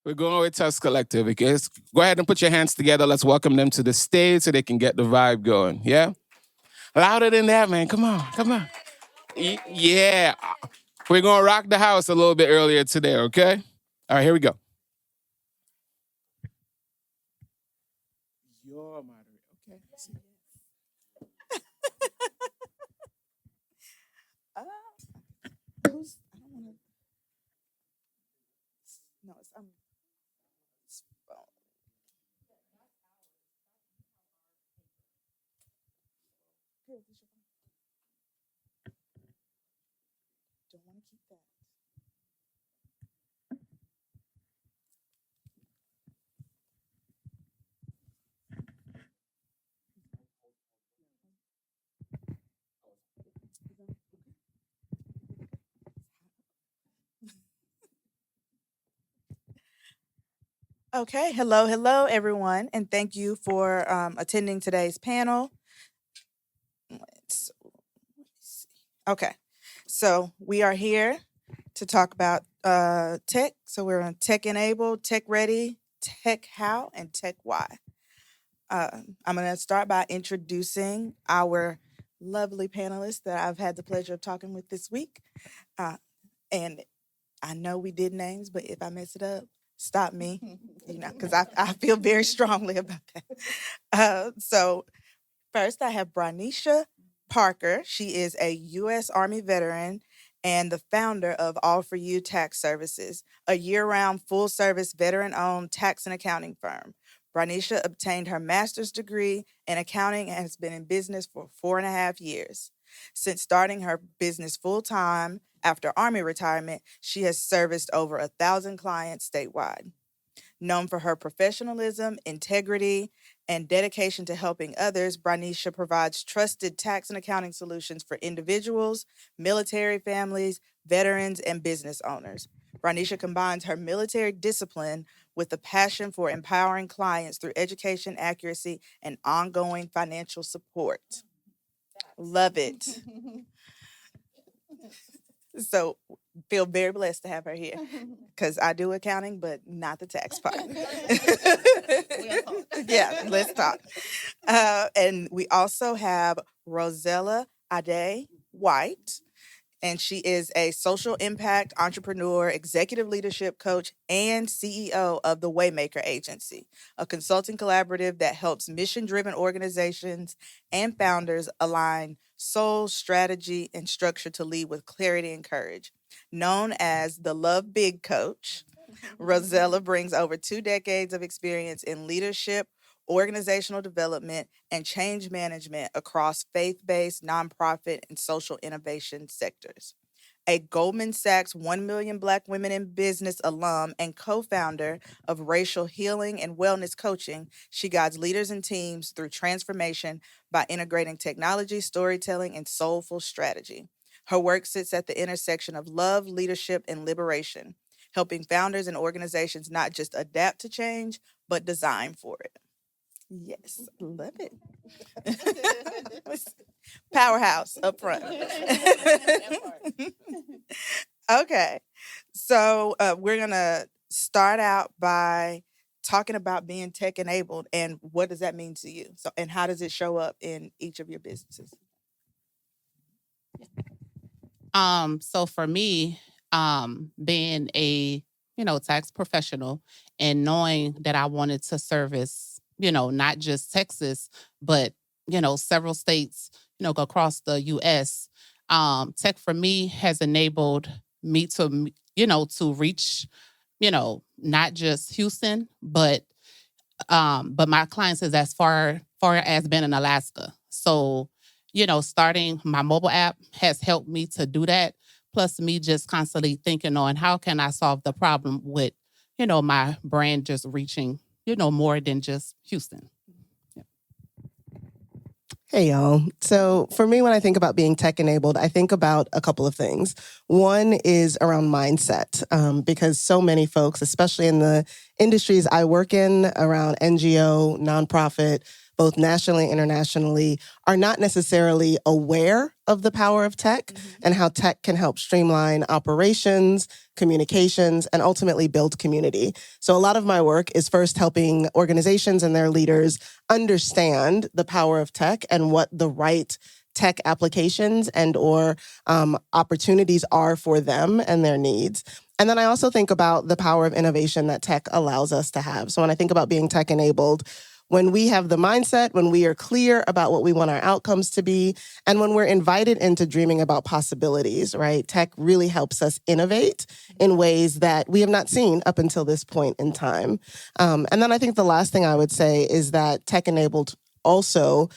We're going with TUS Collective. Okay? Let's go ahead and put your hands together. Let's welcome them to the stage so they can get the vibe going. Yeah? Louder than that, man. Come on. Come on. Yeah. We're going to rock the house a little bit earlier today, okay? All right, here we go. Your moderator. Okay. Who's? I don't want to. No, it's it's phone. Here, this your phone. Don't want to keep that. Okay, hello, everyone, and thank you for attending today's panel. Let me see. Okay, so we are here to talk about tech. So we're on tech enabled, tech ready, tech how, and tech why. I'm going to start by introducing our lovely panelists that I've had the pleasure of talking with this week. And I know we did names, but if I mess it up, stop me, because I feel very strongly about that. So first, I have Branisha Parker. She is a U.S. Army veteran and the founder of All For You Tax Services, a year-round full-service veteran-owned tax and accounting firm. Branisha obtained her master's degree in accounting and has been in business for 4.5 years. Since starting her business full-time after Army retirement, she has serviced over 1,000 clients statewide. Known for her professionalism, integrity, and dedication to helping others, Branisha provides trusted tax and accounting solutions for individuals, military families, veterans, and business owners. Branisha combines her military discipline with a passion for empowering clients through education, accuracy, and ongoing financial support. Love it. So feel very blessed to have her here because I do accounting, but not the tax part. Yeah, let's talk. And we also have Rosella Ade White, and she is a social impact entrepreneur, executive leadership coach, and CEO of the Waymaker Agency, a consulting collaborative that helps mission-driven organizations and founders align soul, strategy, and structure to lead with clarity and courage. Known as the Love Big Coach, Rosella brings over 2 decades of experience in leadership, organizational development, and change management across faith-based, nonprofit, and social innovation sectors. A Goldman Sachs 1 Million Black Women in Business alum and co-founder of Racial Healing and Wellness Coaching, she guides leaders and teams through transformation by integrating technology, storytelling, and soulful strategy. Her work sits at the intersection of love, leadership, and liberation, helping founders and organizations not just adapt to change, but design for it. Yes, love it. Powerhouse up front. Okay, so we're going to start out by talking about being tech enabled and what does that mean to you? So, and how does it show up in each of your businesses? So for me, being a, tax professional and knowing that I wanted to service, not just Texas, but, several states, across the US, tech for me has enabled me to, to reach, not just Houston, but my clients is as far as being in Alaska. So, starting my mobile app has helped me to do that. Plus me just constantly thinking on how can I solve the problem with, my brand just reaching, more than just Houston. Hey, y'all. So for me, when I think about being tech-enabled, I think about a couple of things. One is around mindset, because so many folks, especially in the industries I work in around NGO, nonprofit, both nationally and internationally, are not necessarily aware of the power of tech and how tech can help streamline operations, communications, and ultimately build community. So a lot of my work is first helping organizations and their leaders understand the power of tech and what the right tech applications and or opportunities are for them and their needs. And then I also think about the power of innovation that tech allows us to have. So when I think about being tech enabled, when we have the mindset, when we are clear about what we want our outcomes to be, and when we're invited into dreaming about possibilities, right? Tech really helps us innovate in ways that we have not seen up until this point in time. And then I think the last thing I would say is that tech enabled also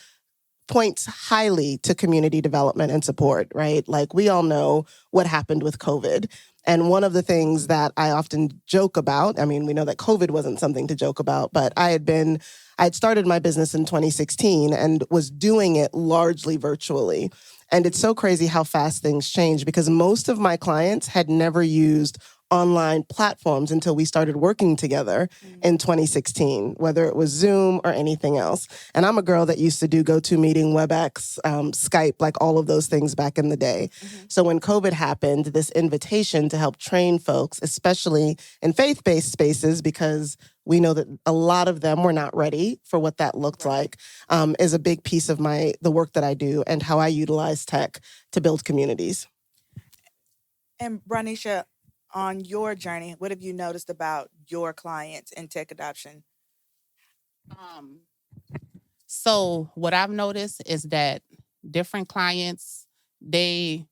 points highly to community development and support, right? Like we all know what happened with COVID. And one of the things that I often joke about, I mean, we know that COVID wasn't something to joke about, but I had started my business in 2016 and was doing it largely virtually. And it's so crazy how fast things change because most of my clients had never used online platforms until we started working together in 2016, whether it was Zoom or anything else. And I'm a girl that used to do GoToMeeting, WebEx, Skype, like all of those things back in the day. So when COVID happened, this invitation to help train folks, especially in faith-based spaces, because we know that a lot of them were not ready for what that looked like, is a big piece of the work that I do and how I utilize tech to build communities. And Branisha, on your journey, what have you noticed about your clients and tech adoption? So what I've noticed is that different clients, because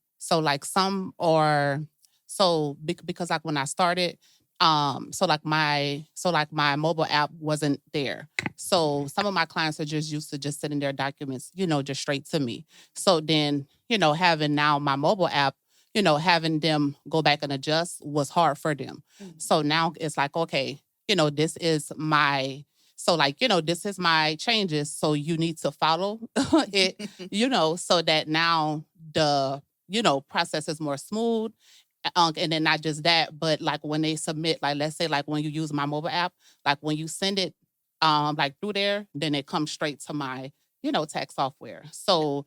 like when I started, my mobile app wasn't there. So some of my clients are just used to just sending their documents, just straight to me. So then, having now my mobile app, having them go back and adjust was hard for them. So now it's like, okay, this is my changes. So you need to follow it, so that now the, process is more smooth. And then not just that, but like when they submit, like let's say like when you use my mobile app, like when you send it like through there, then it comes straight to my, tax software. So,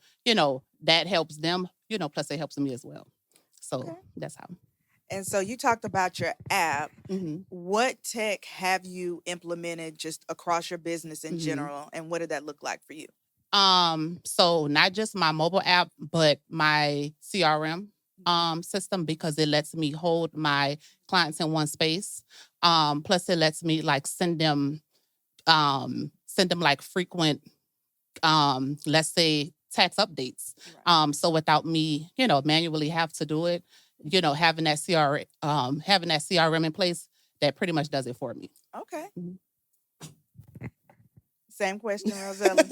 that helps them, plus it helps me as well. So that's how. And so you talked about your app. What tech have you implemented just across your business in general? And what did that look like for you? So not just my mobile app, but my CRM system, because it lets me hold my clients in one space. Plus it lets me like send them like frequent, let's say tax updates. So without me, manually have to do it, having that CRM in place, that pretty much does it for me. Okay. Same question, Rosella.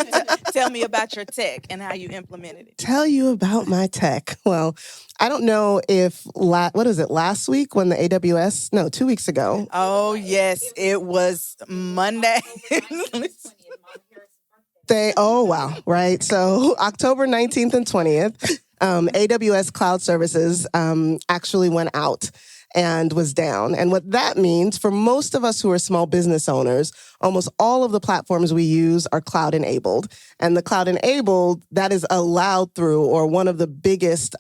Tell me about your tech and how you implemented it. Tell you about my tech. Well, I don't know if, last week when the AWS, 2 weeks ago. Oh, yes, it was Monday. Oh, wow, right? So October 19th and 20th, AWS Cloud Services actually went out and was down. And what that means for most of us who are small business owners, almost all of the platforms we use are cloud enabled. And the cloud enabled, that is allowed through, or one of the biggest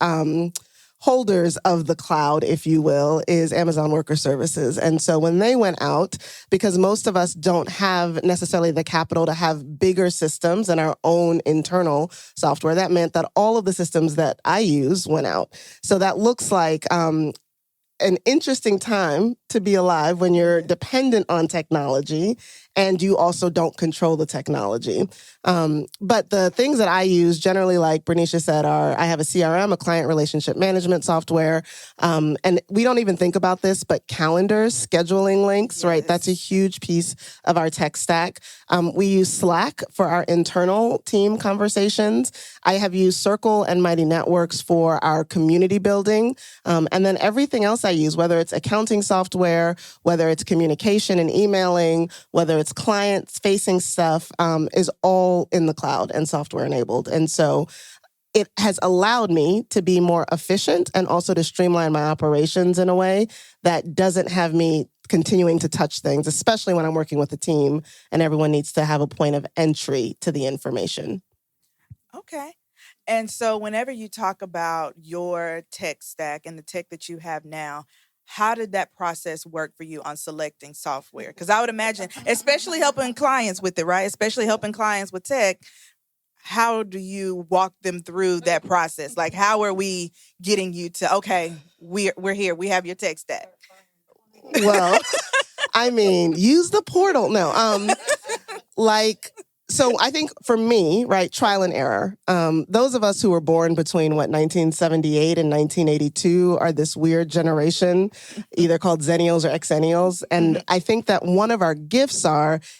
holders of the cloud, if you will, is Amazon Worker Services. And so when they went out, because most of us don't have necessarily the capital to have bigger systems and our own internal software, that meant that all of the systems that I use went out. So that looks like an interesting time to be alive when you're dependent on technology and you also don't control the technology. But the things that I use generally, like Branisha said, I have a CRM, a client relationship management software. And we don't even think about this, but calendars, scheduling links, right? That's a huge piece of our tech stack. We use Slack for our internal team conversations. I have used Circle and Mighty Networks for our community building. And then everything else I use, whether it's accounting software, whether it's communication and emailing, whether it's client-facing stuff, is all in the cloud and software enabled. And so it has allowed me to be more efficient and also to streamline my operations in a way that doesn't have me continuing to touch things, especially when I'm working with a team and everyone needs to have a point of entry to the information. Okay. And so whenever you talk about your tech stack and the tech that you have now, how did that process work for you on selecting software? Because I would imagine, especially helping clients with it, right? Especially helping clients with tech, how do you walk them through that process? Like, how are we getting you to, okay, we're here, we have your tech stack? Well, I mean, use the portal. No, so I think for me, right, trial and error. Those of us who were born between 1978 and 1982 are this weird generation, either called Zennials or Xennials. And I think that one of our gifts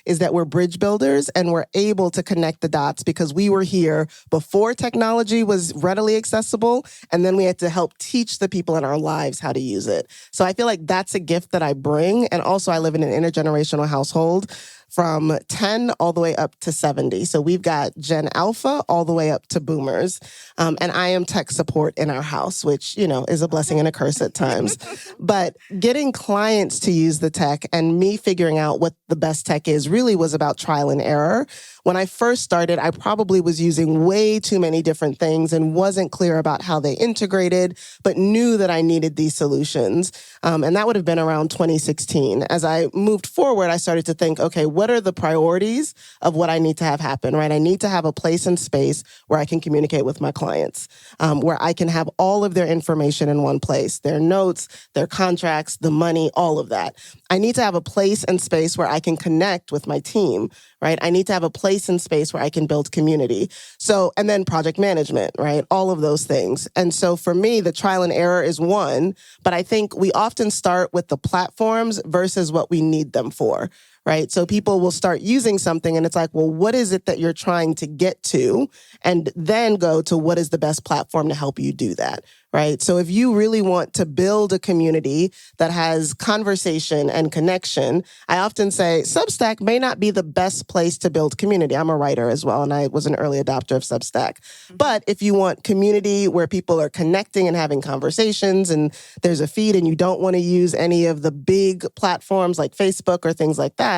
is that we're bridge builders and we're able to connect the dots because we were here before technology was readily accessible. And then we had to help teach the people in our lives how to use it. So I feel like that's a gift that I bring. And also I live in an intergenerational household from 10 all the way up to 70. So we've got Gen Alpha all the way up to boomers. And I am tech support in our house, which, is a blessing and a curse at times. But getting clients to use the tech and me figuring out what the best tech is really was about trial and error. When I first started, I probably was using way too many different things and wasn't clear about how they integrated, but knew that I needed these solutions. And that would have been around 2016. As I moved forward, I started to think, okay, what are the priorities of what I need to have happen, right? I need to have a place and space where I can communicate with my clients, where I can have all of their information in one place, their notes, their contracts, the money, all of that. I need to have a place and space where I can connect with my team, right? I need to have a place and space where I can build community. So, and then project management, right? All of those things. And so for me, the trial and error is one, but I think we often start with the platforms versus what we need them for, right? So people will start using something and it's like, well, what is it that you're trying to get to? And then go to what is the best platform to help you do that, right? So if you really want to build a community that has conversation and connection, I often say Substack may not be the best place to build community. I'm a writer as well, and I was an early adopter of Substack. But if you want community where people are connecting and having conversations and there's a feed and you don't want to use any of the big platforms like Facebook or things like that,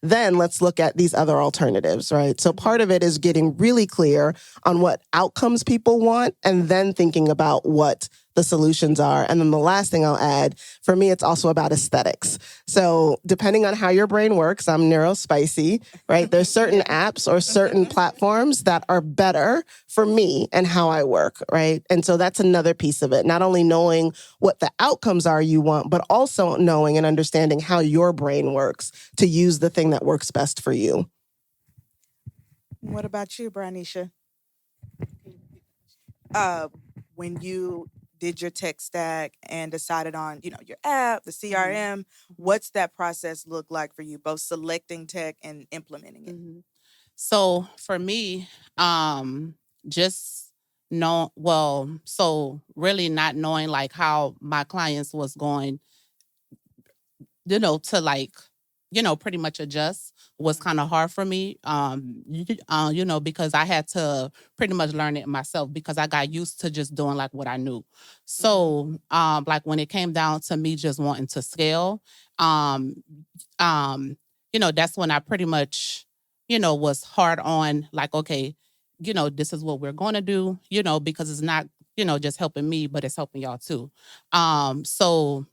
then let's look at these other alternatives, right? So part of it is getting really clear on what outcomes people want and then thinking about what the solutions are. And then the last thing I'll add, for me, it's also about aesthetics. So depending on how your brain works, I'm neurospicy, right? There's certain apps or certain platforms that are better for me and how I work, right? And so that's another piece of it. Not only knowing what the outcomes are you want, but also knowing and understanding how your brain works to use the thing that works best for you. What about you, Branisha? When you did your tech stack and decided on, your app, the CRM, what's that process look like for you, both selecting tech and implementing it? So for me, just so really not knowing like how my clients was going, to like, pretty much adjust was kind of hard for me, because I had to pretty much learn it myself because I got used to just doing like what I knew. So, like when it came down to me just wanting to scale, that's when I pretty much, was hard on like, okay, this is what we're going to do, because it's not, just helping me, but it's helping y'all too. So,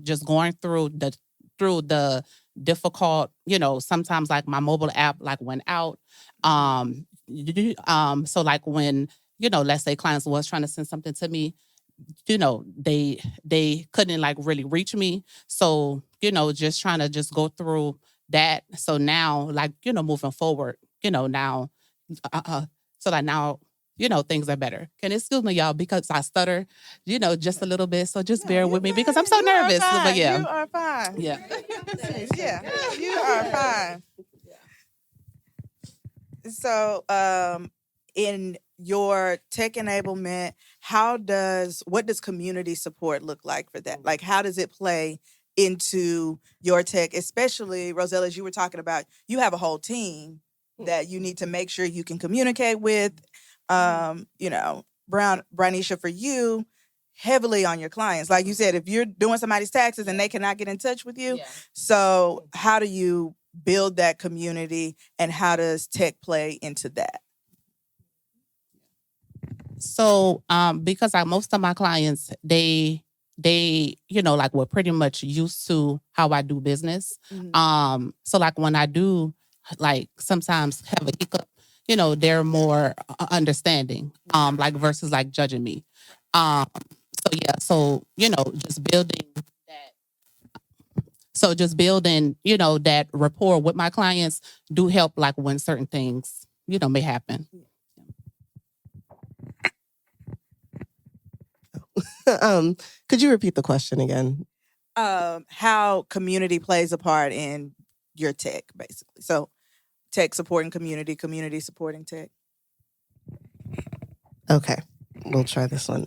just going through the difficult, sometimes like my mobile app like went out. So like when, let's say clients was trying to send something to me, they couldn't like really reach me. So, just trying to just go through that. So now like, moving forward, now, so that now, things are better. Can you excuse me, y'all, because I stutter, just a little bit. So just bear with me because I'm so nervous. But yeah. You are fine. Yeah. Yeah, you are fine. So, in your tech enablement, what does community support look like for that? Like, how does it play into your tech, especially Rosella, as you were talking about, you have a whole team that you need to make sure you can communicate with, Brownisha, for you, heavily on your clients. Like you said, if you're doing somebody's taxes and they cannot get in touch with you, so how do you build that community and how does tech play into that? So, because most of my clients, they, like we're pretty much used to how I do business. So like when I do, like sometimes have a hiccup, they're more understanding, like versus like judging me. So just building that. So just building, that rapport with my clients do help, like when certain things, may happen. Could you repeat the question again? How community plays a part in your tech, basically. So tech supporting community, community supporting tech. Okay, we'll try this one.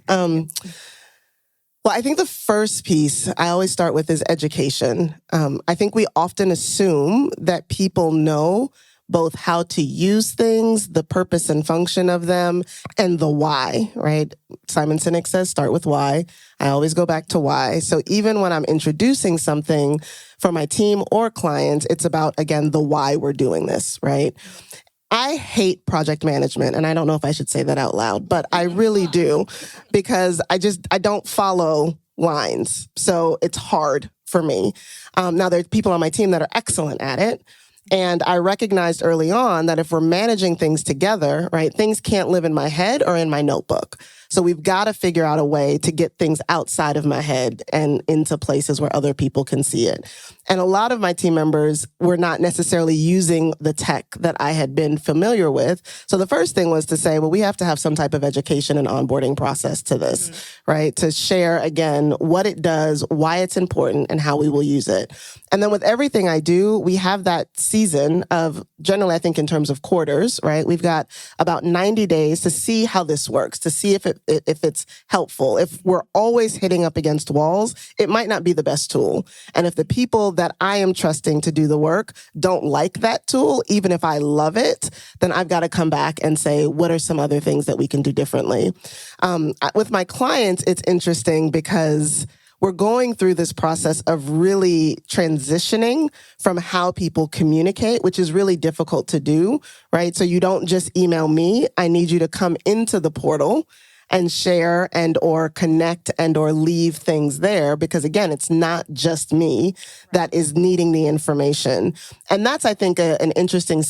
Well, I think the first piece I always start with is education. I think we often assume that people know both how to use things, the purpose and function of them, and the why, right? Simon Sinek says, start with why. I always go back to why. So even when I'm introducing something for my team or clients, it's about, again, the why we're doing this, right? I hate project management, and I don't know if I should say that out loud, but I really do, because I don't follow lines. So it's hard for me. Now, there are people on my team that are excellent at it. And I recognized early on that if we're managing things together, right, things can't live in my head or in my notebook. So we've got to figure out a way to get things outside of my head and into places where other people can see it. And a lot of my team members were not necessarily using the tech that I had been familiar with. So the first thing was to say, well, we have to have some type of education and onboarding process to this, right? To share, again, what it does, why it's important, and how we will use it. And then with everything I do, we have that season of, generally, I think in terms of quarters, right? We've got about 90 days to see how this works, to see if it's helpful. If we're always hitting up against walls, it might not be the best tool. And if the people that I am trusting to do the work don't like that tool, even if I love it, then I've got to come back and say, what are some other things that we can do differently? With my clients, it's interesting because we're going through this process of really transitioning from how people communicate, which is really difficult to do, right? So you don't just email me. I need you to come into the portal and share and or connect and or leave things there, because again, it's not just me that is needing the information. And that's, I think, an interesting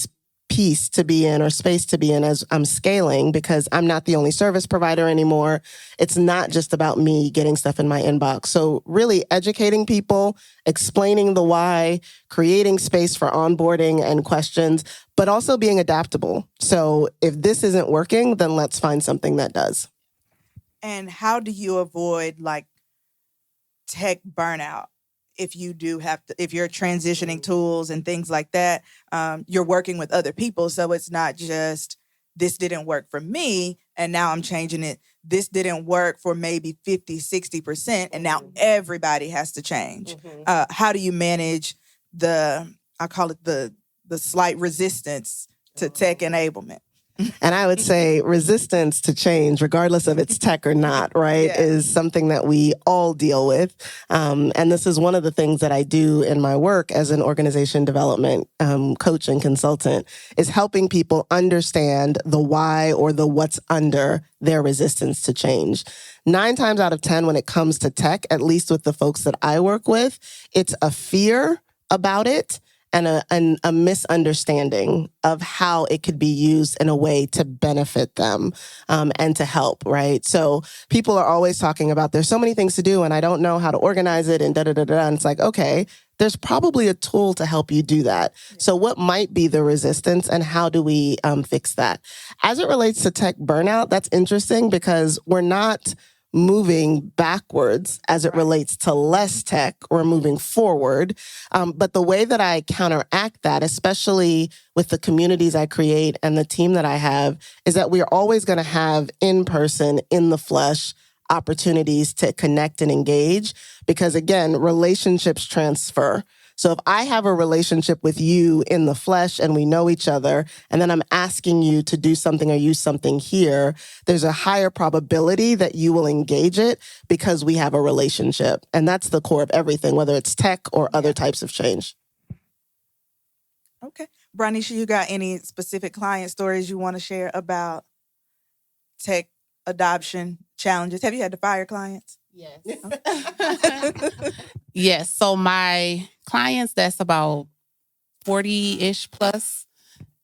piece to be in, or space to be in, as I'm scaling, because I'm not the only service provider anymore. It's not just about me getting stuff in my inbox. So really educating people, explaining the why, creating space for onboarding and questions, but also being adaptable. So if this isn't working, then let's find something that does. And how do you avoid like tech burnout? If you do have to, if you're transitioning tools and things like that, you're working with other people. So it's not just, this didn't work for me and now I'm changing it. This didn't work for maybe 50, 60%. And now everybody has to change. How do you manage I call it the slight resistance to tech enablement? And I would say resistance to change, regardless of it's tech or not, right, is something that we all deal with. And this is one of the things that I do in my work as an organization development coach and consultant, is helping people understand the why or the what's under their resistance to change. 9 times out of 10, when it comes to tech, at least with the folks that I work with, it's a fear about it and a misunderstanding of how it could be used in a way to benefit them and to help, right? So people are always talking about, there's so many things to do and I don't know how to organize it and da-da-da-da. And it's like, okay, there's probably a tool to help you do that. So what might be the resistance and how do we fix that? As it relates to tech burnout, that's interesting because we're not moving backwards as it relates to less tech. We're moving forward. But the way that I counteract that, especially with the communities I create and the team that I have, is that we're always going to have in-person, in the flesh, opportunities to connect and engage. Because again, relationships transfer. So if I have a relationship with you in the flesh and we know each other, and then I'm asking you to do something or use something here, there's a higher probability that you will engage it because we have a relationship. And that's the core of everything, whether it's tech or other types of change. Okay. Branisha, you got any specific client stories you want to share about tech adoption challenges? Have you had to fire clients? Yes. Yes. So my clients, that's about 40-ish plus,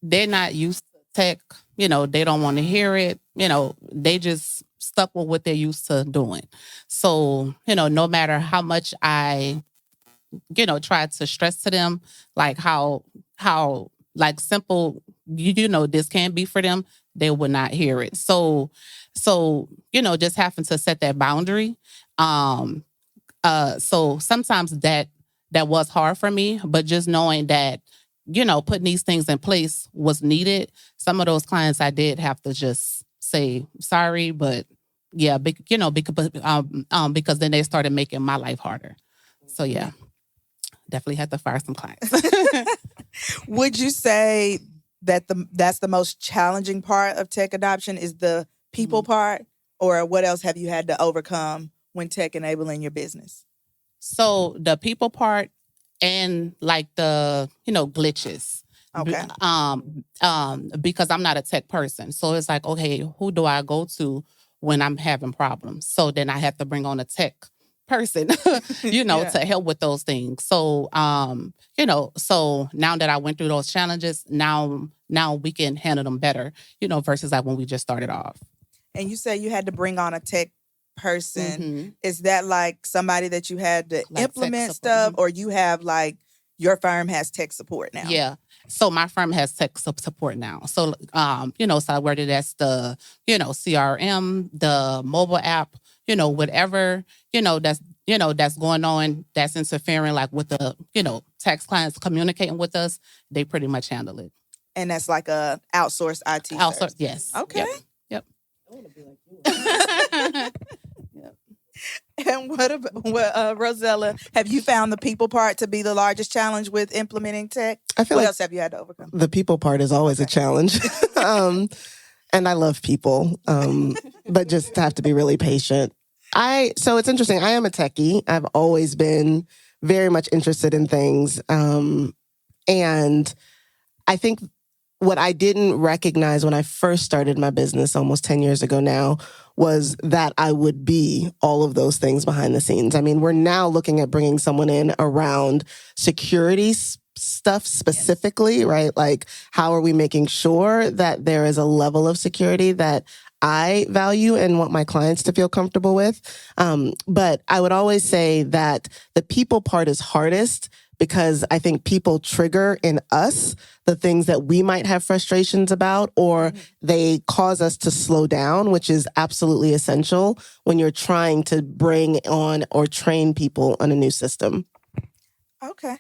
they're not used to tech. They don't want to hear it. They just stuck with what they're used to doing. So, no matter how much I, tried to stress to them, like how like simple, this can be for them, they would not hear it. So, just having to set that boundary. So sometimes that was hard for me, but just knowing that, putting these things in place was needed. Some of those clients I did have to just say sorry, but yeah, because then they started making my life harder. So yeah, definitely had to fire some clients. Would you say that that's the most challenging part of tech adoption is the people part, or what else have you had to overcome when tech enabling your business? So the people part and like the, glitches. Okay. Because I'm not a tech person. So it's like, okay, who do I go to when I'm having problems? So then I have to bring on a tech person, to help with those things. So, so now that I went through those challenges, now we can handle them better, versus like when we just started off. And you say you had to bring on a tech person. Mm-hmm. Is that like somebody that you had to Like implement stuff, or you have like your firm has tech support now? Yeah. So my firm has tech support now. So, so whether that's the, CRM, the mobile app, whatever, that's going on, that's interfering like with the, tax clients communicating with us, they pretty much handle it. And that's like a outsourced IT service? Yes. Okay. Yep. I want to be like you. And what Rosella, have you found the people part to be the largest challenge with implementing tech? I feel what like else have you had to overcome? the people part is always a challenge. And I love people, but just have to be really patient. So it's interesting. I am a techie. I've always been very much interested in things. And I think what I didn't recognize when I first started my business almost 10 years ago now was that I would be all of those things behind the scenes. I mean, we're now looking at bringing someone in around security stuff specifically, right? Like, how are we making sure that there is a level of security that I value and want my clients to feel comfortable with? But I would always say that the people part is hardest because I think people trigger in us the things that we might have frustrations about, or they cause us to slow down, which is absolutely essential when you're trying to bring on or train people on a new system. Okay.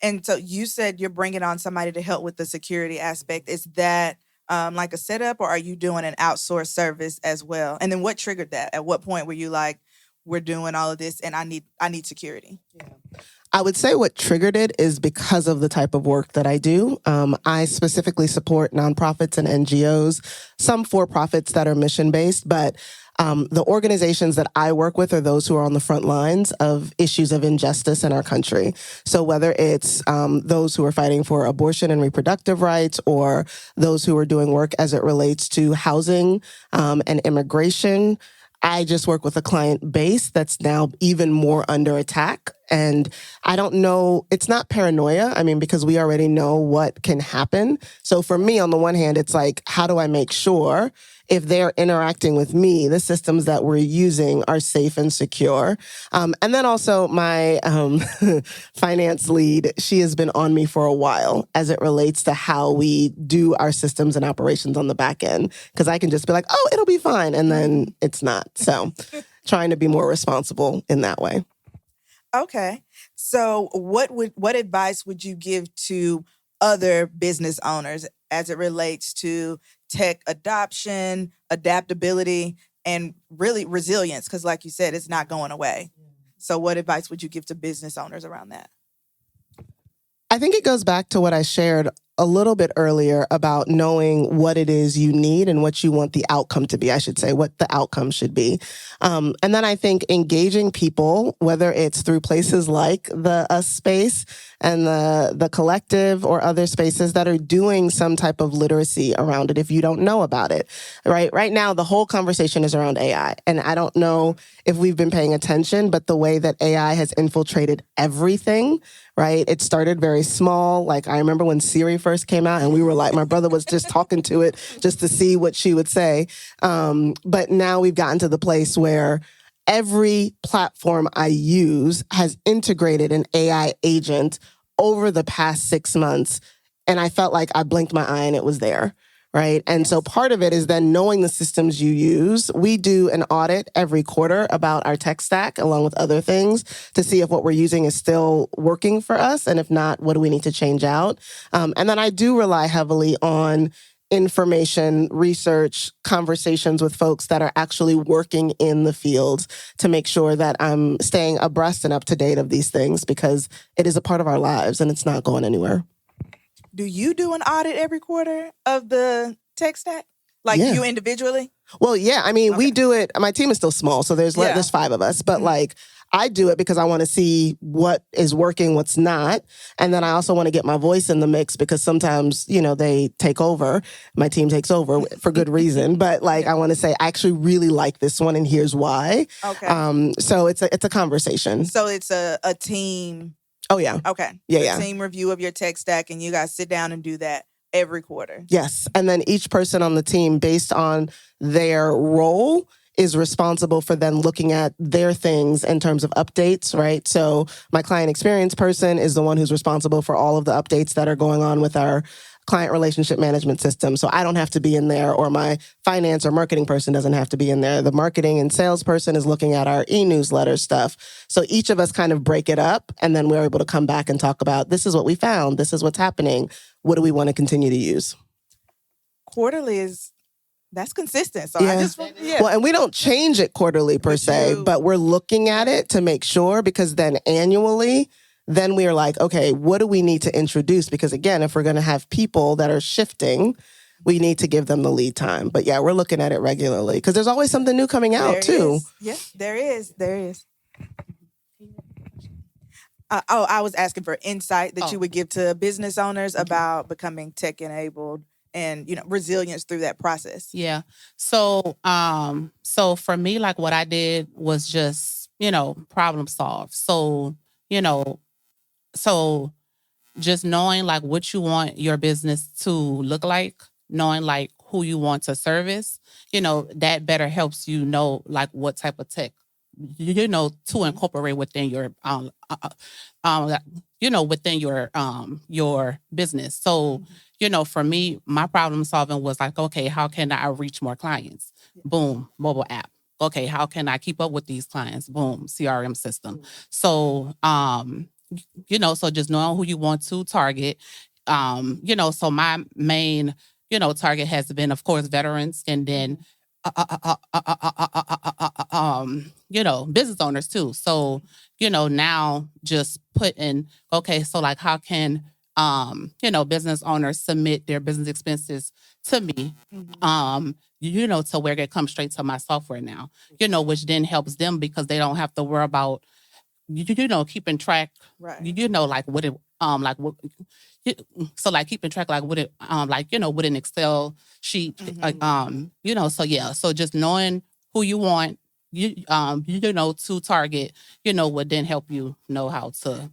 And so you said you're bringing on somebody to help with the security aspect. Is that like a setup, or are you doing an outsourced service as well? And then what triggered that? At what point were you like, we're doing all of this and I need security? Yeah. I would say what triggered it is because of the type of work that I do. I specifically support nonprofits and NGOs, some for-profits that are mission-based, but the organizations that I work with are those who are on the front lines of issues of injustice in our country. So whether it's those who are fighting for abortion and reproductive rights, or those who are doing work as it relates to housing and immigration, I just work with a client base that's now even more under attack. And I don't know, it's not paranoia. I mean, because we already know what can happen. So for me, on the one hand, it's like, how do I make sure if they're interacting with me, the systems that we're using are safe and secure? And then also my finance lead, she has been on me for a while as it relates to how we do our systems and operations on the back end. Because I can just be like, oh, it'll be fine. And then it's not. So trying to be more responsible in that way. Okay. So what advice would you give to other business owners as it relates to tech adoption, adaptability, and really resilience? Because like you said, it's not going away. So what advice would you give to business owners around that? I think it goes back to what I shared a little bit earlier about knowing what it is you need and what you want the outcome to be, I should say, what the outcome should be. And then I think engaging people, whether it's through places like the US space and the collective or other spaces that are doing some type of literacy around it if you don't know about it, right? Right now, the whole conversation is around AI. And I don't know if we've been paying attention, but the way that AI has infiltrated everything, right? It started very small. Like I remember when Siri first came out and we were like, my brother was just talking to it just to see what she would say. But now we've gotten to the place where every platform I use has integrated an AI agent over the past 6 months. And I felt like I blinked my eye and it was there. Right. And so part of it is then knowing the systems you use. We do an audit every quarter about our tech stack, along with other things, to see if what we're using is still working for us. And if not, what do we need to change out? And then I do rely heavily on information, research, conversations with folks that are actually working in the field to make sure that I'm staying abreast and up to date of these things, because it is a part of our lives and it's not going anywhere. Do you do an audit every quarter of the tech stack? Like Yeah. you individually? Well, yeah. I mean, we Okay. do it. My team is still small, so there's Yeah. 5 of us. But Mhm. like, I do it because I want to see what is working, what's not, and then I also want to get my voice in the mix because sometimes they take over. My team takes over for good reason, but like I want to say I actually really like this one, and here's why. Okay. So it's a conversation. So it's a team. Oh yeah. Okay. Yeah, A yeah. team review of your tech stack, and you guys sit down and do that every quarter. Yes. And then each person on the team, based on their role, is responsible for then looking at their things in terms of updates, right? So my client experience person is the one who's responsible for all of the updates that are going on with our client relationship management system. So I don't have to be in there, or my finance or marketing person doesn't have to be in there. The marketing and sales person is looking at our e-newsletter stuff. So each of us kind of break it up, and then we're able to come back and talk about, this is what we found, this is what's happening, what do we want to continue to use? Quarterly that's consistent. So Yeah. I just Well, and we don't change it quarterly per se, but we're looking at it to make sure, because then annually, then we are like, okay, what do we need to introduce? Because again, if we're going to have people that are shifting, we need to give them the lead time. But yeah, we're looking at it regularly because there's always something new coming out there too. is. Yeah, there is. There is. I was asking for insight that you would give to business owners about becoming tech enabled and resilience through that process. Yeah. So for me, like what I did was just, problem solve. So, so just knowing like what you want your business to look like, knowing like who you want to service, that better helps like what type of tech, to incorporate within your within your business. So, for me, my problem solving was like, okay, how can I reach more clients? Boom, mobile app. Okay, how can I keep up with these clients? Boom, CRM system. So, so just knowing who you want to target. So my main, target has been, of course, veterans, and then, business owners too. So, now just put in, okay, so like how can, business owners submit their business expenses to me, to where it comes straight to my software now, which then helps them because they don't have to worry about, keeping track, right? Like what it, like what, so like keeping track, like what it, with an Excel sheet, so yeah, so just knowing who you want, to target, would then help you know how to,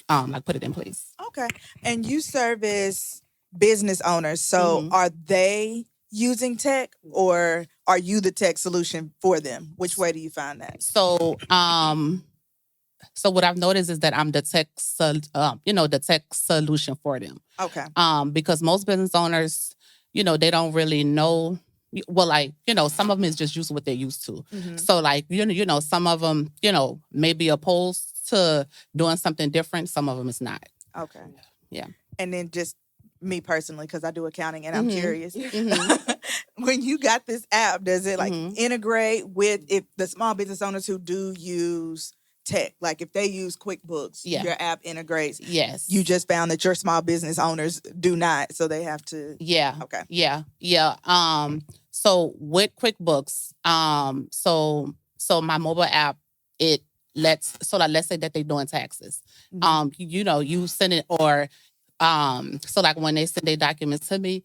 like put it in place. Okay, and you service business owners, so are they using tech, or are you the tech solution for them? Which way do you find that? So what I've noticed is that I'm the tech solution for them. Okay. Because most business owners, they don't really know. Well, like, some of them is just used to what they're used to. So like, some of them, may be opposed to doing something different. Some of them is not. Okay. Yeah. And then just me personally, because I do accounting and I'm curious. When you got this app, does it like integrate with if the small business owners who do use tech. Like if they use QuickBooks, Yeah. your app integrates. Yes. You just found that your small business owners do not, so they have to. Yeah. Okay. Yeah. So with QuickBooks, so my mobile app, it lets, so like let's say that they're doing taxes. You send it, or so like when they send their documents to me,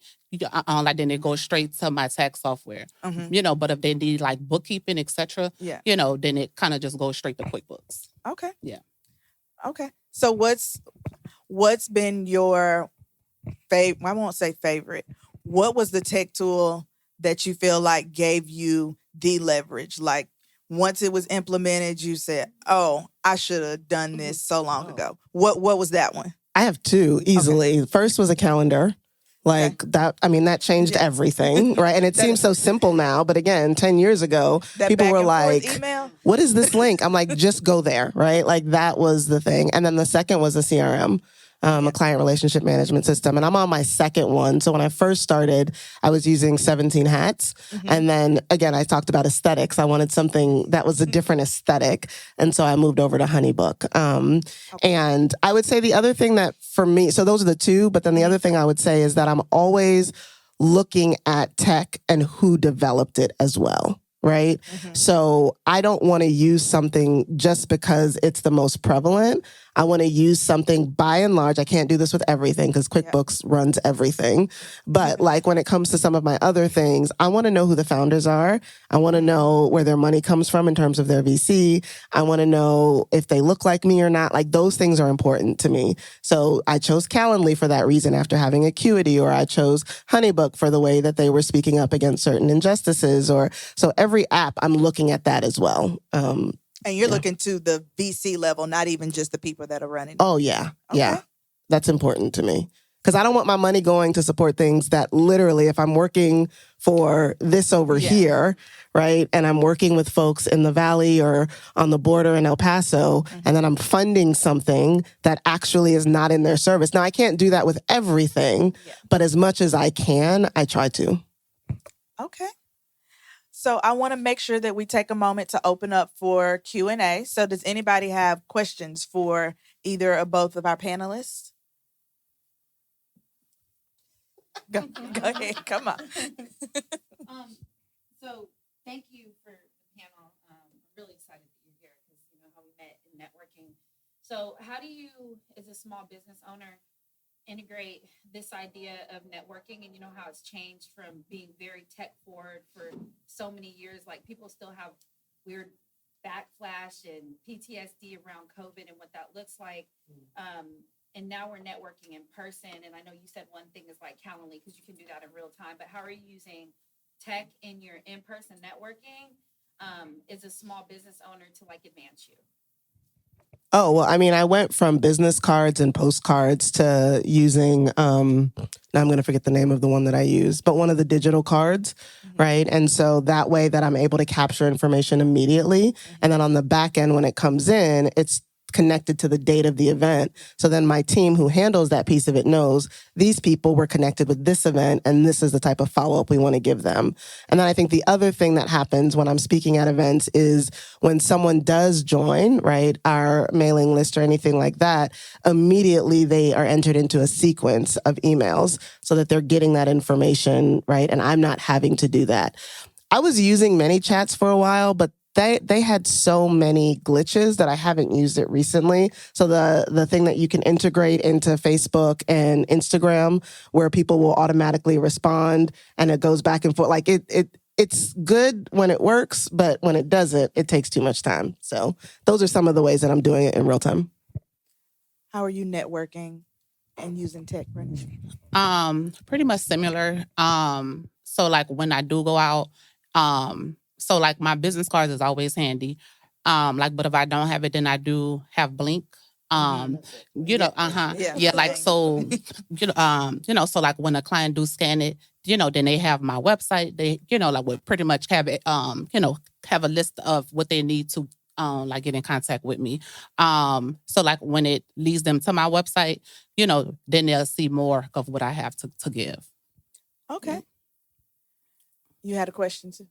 like then they go straight to my tax software. But if they need like bookkeeping, etc., Yeah. then it kind of just goes straight to QuickBooks. Okay. Yeah. Okay. So what's been your favorite? I won't say favorite. What was the tech tool that you feel like gave you the leverage? Like once it was implemented, you said, "Oh, I should have done this so long ago." What was that one? I have two easily. First was a calendar. Like that, I mean, that changed everything, right? And it seems so simple now, but again, 10 years ago, people were like, what is this link? I'm like, just go there, right? Like that was the thing. And then the second was a CRM, a client relationship management system. And I'm on my second one. So when I first started, I was using 17 Hats. And then again, I talked about aesthetics. I wanted something that was a different aesthetic. And so I moved over to HoneyBook. And I would say the other thing that for me, so those are the two, but then the other thing I would say is that I'm always looking at tech and who developed it as well. Right. So I don't want to use something just because it's the most prevalent. I want to use something by and large. I can't do this with everything because QuickBooks runs everything. But like when it comes to some of my other things, I want to know who the founders are. I want to know where their money comes from in terms of their VC. I want to know if they look like me or not. Like those things are important to me. So I chose Calendly for that reason after having Acuity, or I chose HoneyBook for the way that they were speaking up against certain injustices. Or so every app, I'm looking at that as well. And you're looking to the VC level, not even just the people that are running. Oh, yeah. Okay. Yeah. That's important to me. Because I don't want my money going to support things that literally, if I'm working for this over here, right, and I'm working with folks in the Valley or on the border in El Paso, and then I'm funding something that actually is not in their service. Now, I can't do that with everything, but as much as I can, I try to. Okay. So I want to make sure that we take a moment to open up for Q&A. So does anybody have questions for either or both of our panelists? Go ahead. Come on. So thank you for the panel. I'm really excited that you're here because you know how we met in networking. So how do you, as a small business owner, integrate this idea of networking? And you know how it's changed from being very tech forward for so many years. Like people still have weird backflash and PTSD around COVID and what that looks like. And now we're networking in person. And I know you said one thing is like Calendly because you can do that in real time. But how are you using tech in your in-person networking as a small business owner to like advance you? Oh, well, I mean, I went from business cards and postcards to using, now I'm going to forget the name of the one that I use, but one of the digital cards, right? And so that way that I'm able to capture information immediately. And then on the back end, when it comes in, it's connected to the date of the event. So then my team who handles that piece of it knows these people were connected with this event and this is the type of follow-up we want to give them. And then I think the other thing that happens when I'm speaking at events is when someone does join, right, our mailing list or anything like that, immediately they are entered into a sequence of emails so that they're getting that information, right? And I'm not having to do that. I was using ManyChats for a while, but they had so many glitches that I haven't used it recently. So the thing that you can integrate into Facebook and Instagram where people will automatically respond and it goes back and forth, like it's good when it works, but when it doesn't, it takes too much time. So those are some of the ways that I'm doing it in real time. How are you networking and using tech, Brittany? Pretty much similar. So like when I do go out, so like my business cards is always handy. But if I don't have it, then I do have Blink. Like so, so like when a client do scan it, then they have my website. They, like would pretty much have it, have a list of what they need to like get in contact with me. So like when it leads them to my website, then they'll see more of what I have to give. Okay. You had a question too.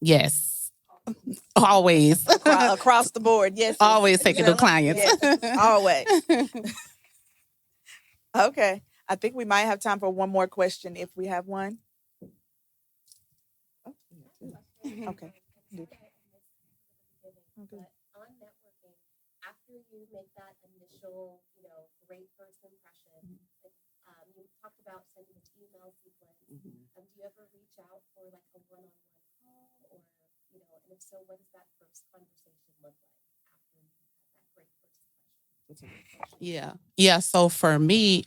Yes. Always. Across the board, yes. Always taking new Yes. clients. Yes, always. Okay. I think we might have time for one more question if we have one. Okay. But on networking, after you make that initial, great first impression, you talked about sending an email sequence. Do you ever reach out for like a one-on-one call, or and if so, what does that first conversation look like after you had that great first impression? Yeah. So for me,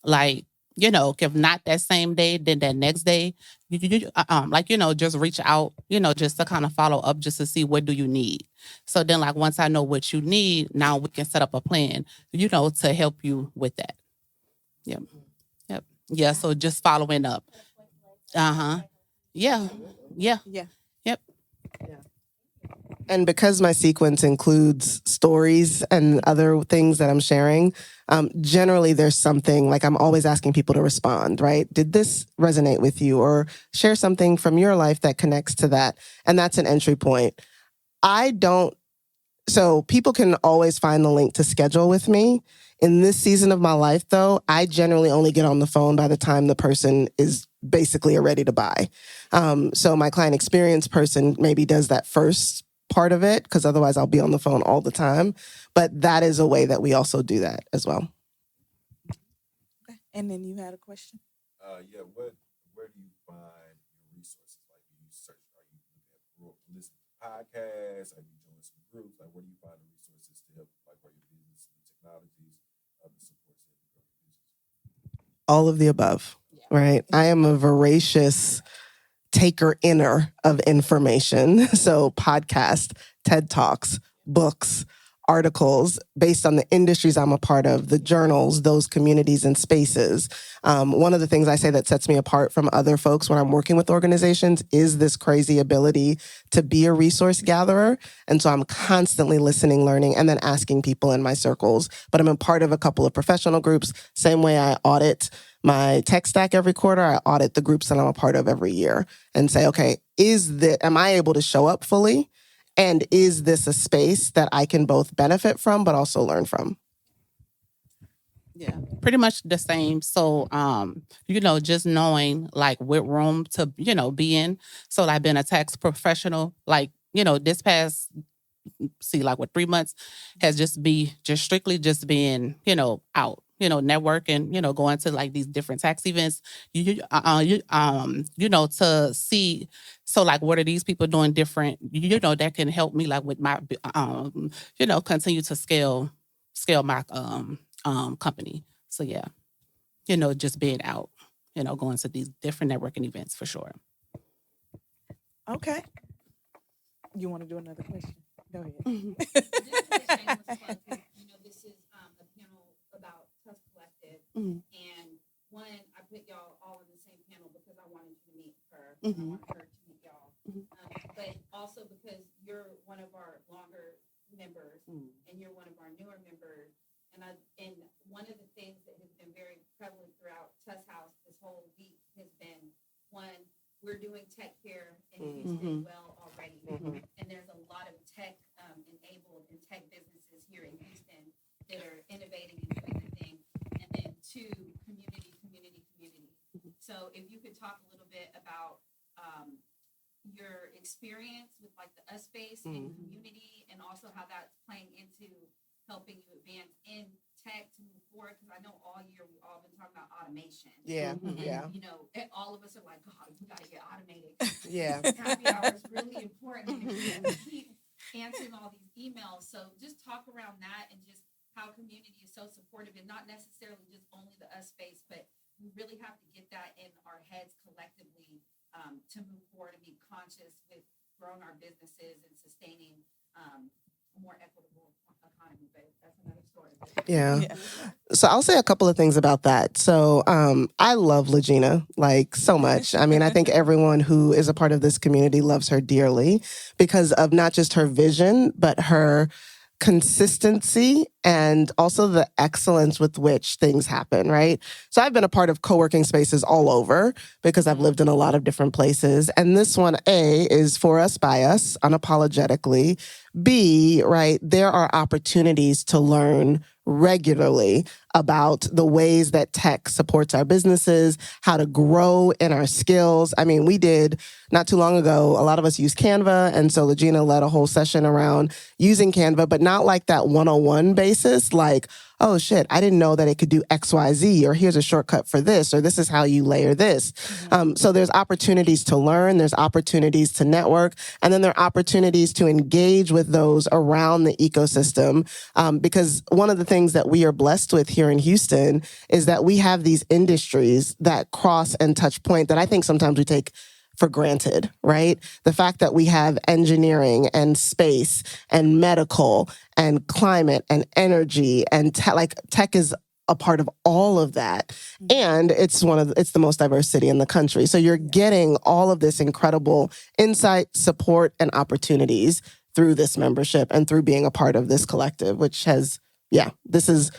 like, if not that same day, then that next day, just reach out, just to kind of follow up, just to see what do you need. So then, like, once I know what you need, now we can set up a plan, to help you with that. Yep. Yeah. So just following up. Yeah. Yeah. Yep. And because my sequence includes stories and other things that I'm sharing, generally there's something like I'm always asking people to respond, right? Did this resonate with you? Or share something from your life that connects to that. And that's an entry point. So people can always find the link to schedule with me. In this season of my life, though, I generally only get on the phone by the time the person is basically ready to buy. So my client experience person maybe does that first part of it, because otherwise I'll be on the phone all the time. But that is a way that we also do that as well. Okay. And then you had a question? Yeah, where do you find your resources? Like, do you search? Are you listen to podcasts? Are you joining some groups? Like, where do you find the resources to help, like, where your business, the technologies, the supports that you grow your business? All of the above, right? I am a voracious taker-inner of information. So podcast, TED Talks, books, articles based on the industries I'm a part of, the journals, those communities and spaces. One of the things I say that sets me apart from other folks when I'm working with organizations is this crazy ability to be a resource gatherer. And so I'm constantly listening, learning, and then asking people in my circles. But I'm a part of a couple of professional groups. Same way I audit my tech stack every quarter, I audit the groups that I'm a part of every year and say, okay, am I able to show up fully? And is this a space that I can both benefit from, but also learn from? Yeah, pretty much the same. So, just knowing like what room to, be in. So like being a tax professional, like, this past, like 3 months has just strictly just being, out, networking, going to like these different tax events, to see, so like, what are these people doing different, that can help me like with my, continue to scale my, company. So yeah, just being out, going to these different networking events for sure. Okay. You want to do another question? Go ahead. This is a panel about TUS Collective, and one, I put y'all all in the same panel because I wanted you to meet her. I wanted her to meet y'all, but also because you're one of our longer members, and you're one of our newer members. And one of the things that has been very prevalent throughout TUS House this whole week has been, one, we're doing tech here in Houston well already. And there's a lot of tech enabled and tech businesses here in Houston that are innovating and doing the thing. And then two, community. So if you could talk a little bit about your experience with like the US space and community, and also how that's playing into helping you advance in tech to move forward, because I know all year we've all been talking about automation. Yeah. And all of us are like, God, we got to get automated. Yeah. Happy hour is really important. And we keep answering all these emails. So just talk around that, and just how community is so supportive, and not necessarily just only the US space, but we really have to get that in our heads collectively to move forward and be conscious with growing our businesses and sustaining more equitable economy, but that's another story. Yeah. So I'll say a couple of things about that. So I love Legina like so much. I mean, I think everyone who is a part of this community loves her dearly because of not just her vision, but her consistency and also the excellence with which things happen, right? So I've been a part of co-working spaces all over because I've lived in a lot of different places. And this one, A, is for us, by us, unapologetically. B, right, there are opportunities to learn regularly about the ways that tech supports our businesses, how to grow in our skills. I mean, we did not too long ago, a lot of us use Canva. And so Legina led a whole session around using Canva, but not like that 101 basis, like, oh shit, I didn't know that it could do X, Y, Z, or here's a shortcut for this, or this is how you layer this. So there's opportunities to learn, there's opportunities to network, and then there are opportunities to engage with those around the ecosystem. Because one of the things that we are blessed with here in Houston is that we have these industries that cross and touch point that I think sometimes we take for granted, right? The fact that we have engineering and space and medical and climate and energy and tech is a part of all of that. And it's the most diverse city in the country. So you're getting all of this incredible insight, support, and opportunities through this membership and through being a part of this collective, which has, this is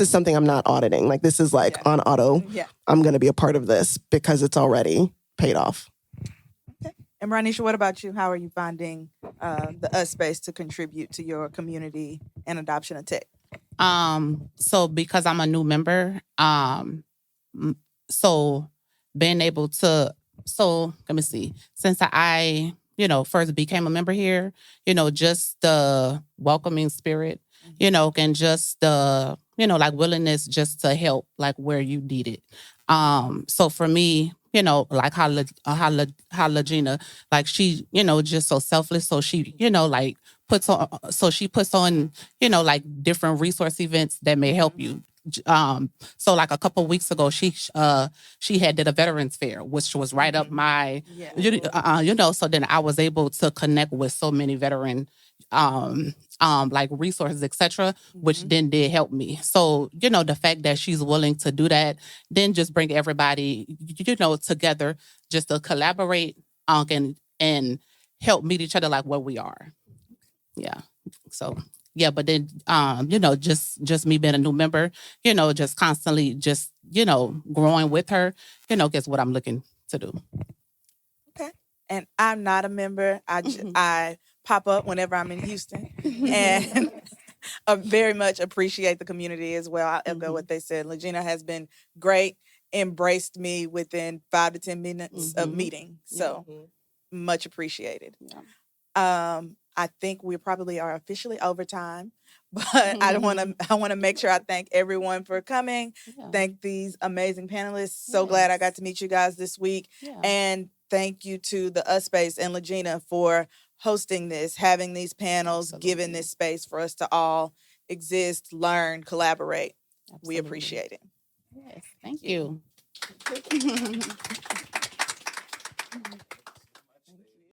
something I'm not auditing. Like this is like on auto. Yeah. I'm going to be a part of this because it's already paid off. And Ranisha, what about you? How are you finding the US space to contribute to your community and adoption of tech? So because I'm a new member, so being able to, let me see, since I first became a member here, just the welcoming spirit, and just the, like willingness just to help, like where you need it. So for me, like how Legina, like she, just so selfless. So she, like puts on, like different resource events that may help you. So like a couple weeks ago, she did a veterans fair, which was right up my, so then I was able to connect with so many veteran, like resources, etc., which then did help me. So, the fact that she's willing to do that, then just bring everybody, together just to collaborate, and help meet each other like where we are. Yeah. So, but then, just me being a new member, just constantly just, growing with her, gets what I'm looking to do. Okay. And I'm not a member. I pop up whenever I'm in Houston and I very much appreciate the community as well. I'll echo what they said. Legina has been great, embraced me within 5 to 10 minutes of meeting. So much appreciated. I think we probably are officially over time, but I want to make sure I thank everyone for coming. Thank these amazing panelists. So glad I got to meet you guys this week. And thank you to the US Space and Legina for hosting this, having these panels, giving this space for us to all exist, learn, collaborate. We appreciate it. Yes, thank you.